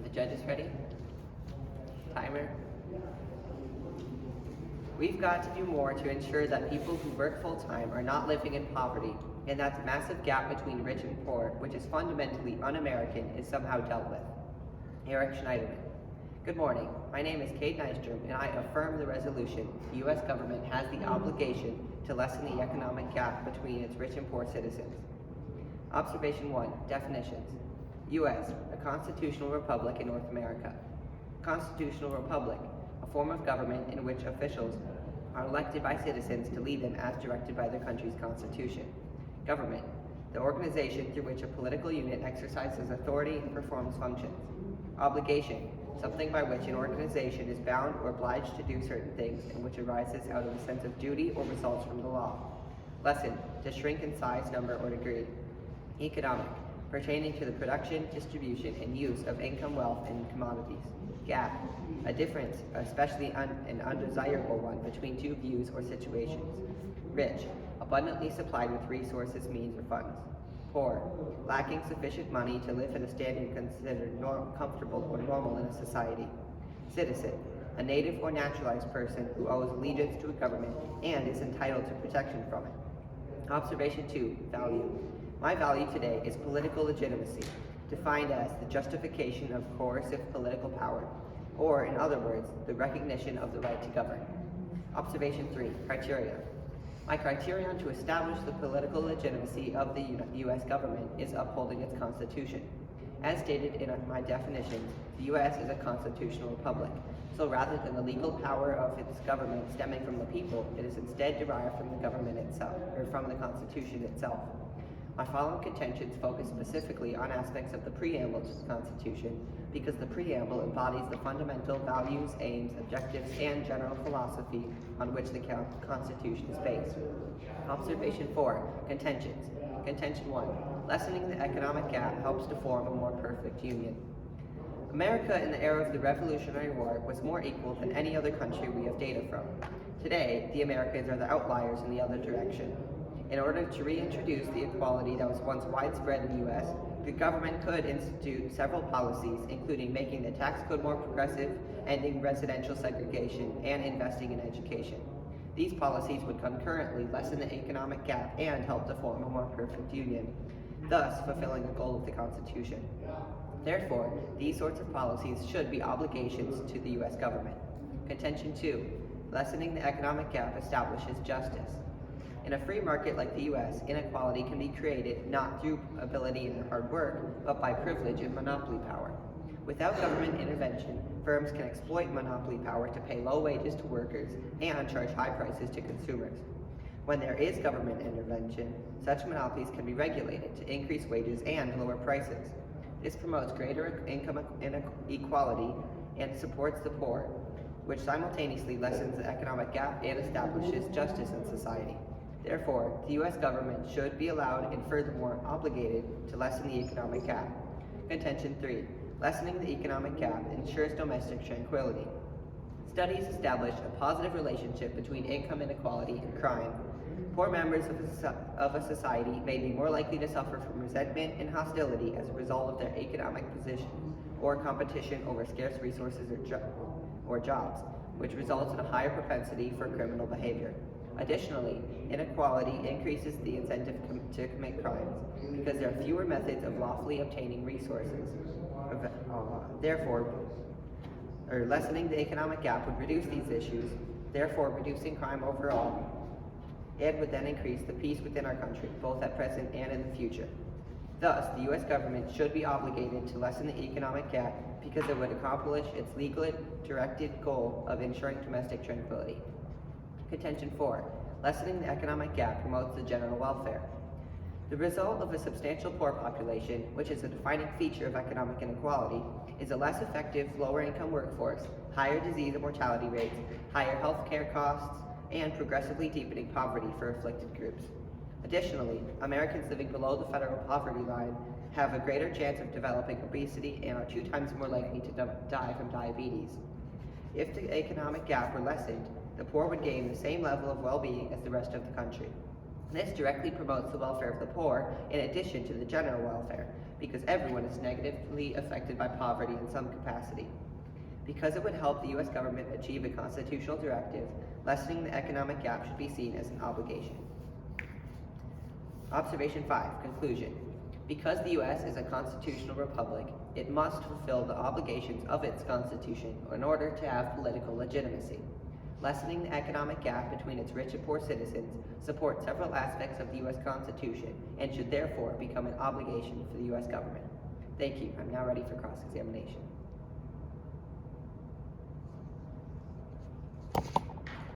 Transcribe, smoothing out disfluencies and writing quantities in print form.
The judges ready? Timer. We've got to do more to ensure that people who work full-time are not living in poverty, and that the massive gap between rich and poor, which is fundamentally un-American, is somehow dealt with. Eric Schneiderman. Good morning. My name is Kate Nystrom, and I affirm the resolution. The U.S. government has the obligation to lessen the economic gap between its rich and poor citizens. Observation 1. Definitions. U.S. A constitutional republic in North America. Constitutional republic. A form of government in which officials are elected by citizens to lead them as directed by their country's constitution. Government. The organization through which a political unit exercises authority and performs functions. Obligation. Something by which an organization is bound or obliged to do certain things and which arises out of a sense of duty or results from the law. Lesson. To shrink in size, number, or degree. Economic. Pertaining to the production, distribution, and use of income, wealth, and commodities. Gap. A difference, especially an undesirable one, between two views or situations. Rich. Abundantly supplied with resources, means, or funds. Poor. Lacking sufficient money to live at a standard considered comfortable or normal in a society. Citizen. A native or naturalized person who owes allegiance to a government and is entitled to protection from it. Observation 2. Value. My value today is political legitimacy, defined as the justification of coercive political power, or in other words, the recognition of the right to govern. Observation 3. Criteria. My criterion to establish the political legitimacy of the U.S. government is upholding its Constitution. As stated in my definitions, the U.S. is a constitutional republic, so rather than the legal power of its government stemming from the people, it is instead derived from the government itself, or from the Constitution itself. My following contentions focus specifically on aspects of the preamble to the Constitution because the preamble embodies the fundamental values, aims, objectives, and general philosophy on which the Constitution is based. Observation 4. Contentions. Contention 1. Lessening the economic gap helps to form a more perfect union. America in the era of the Revolutionary War was more equal than any other country we have data from. Today, the Americans are the outliers in the other direction. In order to reintroduce the equality that was once widespread in the U.S., the government could institute several policies, including making the tax code more progressive, ending residential segregation, and investing in education. These policies would concurrently lessen the economic gap and help to form a more perfect union, thus fulfilling the goal of the Constitution. Therefore, these sorts of policies should be obligations to the U.S. government. Contention 2. Lessening the economic gap establishes justice. In a free market like the U.S., inequality can be created not through ability and hard work, but by privilege and monopoly power. Without government intervention, firms can exploit monopoly power to pay low wages to workers and charge high prices to consumers. When there is government intervention, such monopolies can be regulated to increase wages and lower prices. This promotes greater income inequality and supports the poor, which simultaneously lessens the economic gap and establishes justice in society. Therefore, the U.S. government should be allowed and furthermore obligated to lessen the economic gap. Contention 3. Lessening the economic gap ensures domestic tranquility. Studies establish a positive relationship between income inequality and crime. Poor members of a society may be more likely to suffer from resentment and hostility as a result of their economic position or competition over scarce resources or jobs, which results in a higher propensity for criminal behavior. Additionally, inequality increases the incentive to commit crimes because there are fewer methods of lawfully obtaining resources. Lessening the economic gap would reduce these issues, therefore reducing crime overall, and would then increase the peace within our country, both at present and in the future. Thus, the U.S. government should be obligated to lessen the economic gap because it would accomplish its legally directed goal of ensuring domestic tranquility. Contention 4. Lessening the economic gap promotes the general welfare. The result of a substantial poor population, which is a defining feature of economic inequality, is a less effective, lower-income workforce, higher disease and mortality rates, higher health care costs, and progressively deepening poverty for afflicted groups. Additionally, Americans living below the federal poverty line have a greater chance of developing obesity and are 2 times more likely to die from diabetes. If the economic gap were lessened, the poor would gain the same level of well-being as the rest of the country. This directly promotes the welfare of the poor in addition to the general welfare, because everyone is negatively affected by poverty in some capacity. Because it would help the U.S. government achieve a constitutional directive, lessening the economic gap should be seen as an obligation. Observation 5, conclusion. Because the U.S. is a constitutional republic, it must fulfill the obligations of its constitution in order to have political legitimacy. Lessening the economic gap between its rich and poor citizens supports several aspects of the U.S. Constitution and should therefore become an obligation for the U.S. government. Thank you. I'm now ready for cross-examination.